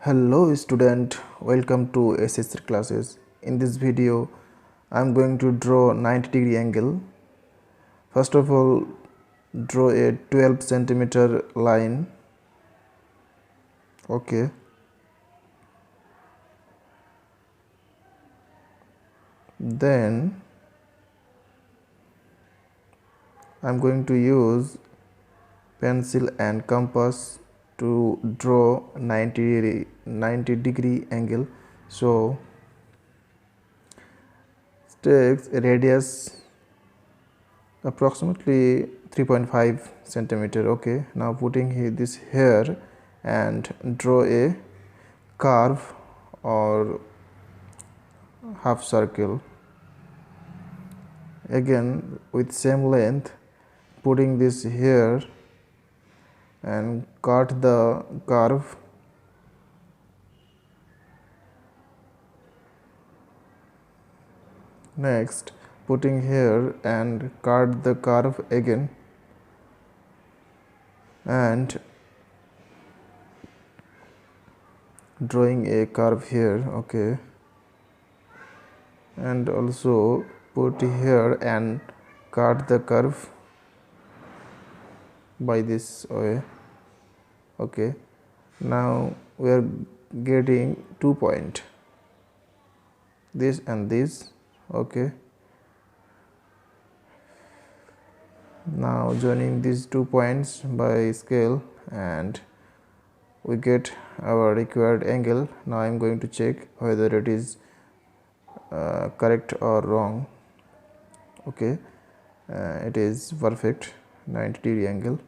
Hello student, welcome to SSR classes. In this video I am going to draw 90-degree angle. First of all, draw a 12 centimeter line. Okay. Then I am going to use pencil and compass to draw 90-degree angle. So takes a radius approximately 3.5 centimeter. Okay, now putting this here and draw a curve or half circle. Again with same length, putting this here and cut the curve. Next, putting here and cut the curve again and drawing a curve here. Okay, and also put here and cut the curve by this way. Okay, now we are getting 2 points, this and this. Okay, now joining these 2 points by scale and we get our required angle. Now I am going to check whether it is correct or wrong. Okay, it is perfect, 90-degree angle.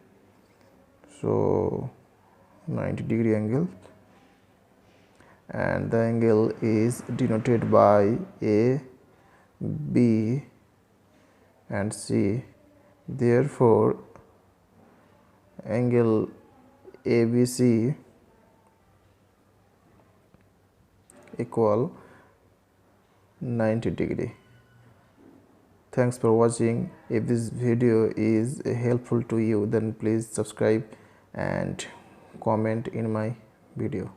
So 90-degree angle, and the angle is denoted by A, B and C. Therefore angle ABC equal 90 degree. Thanks for watching. If this video is helpful to you, then please subscribe and comment in my video.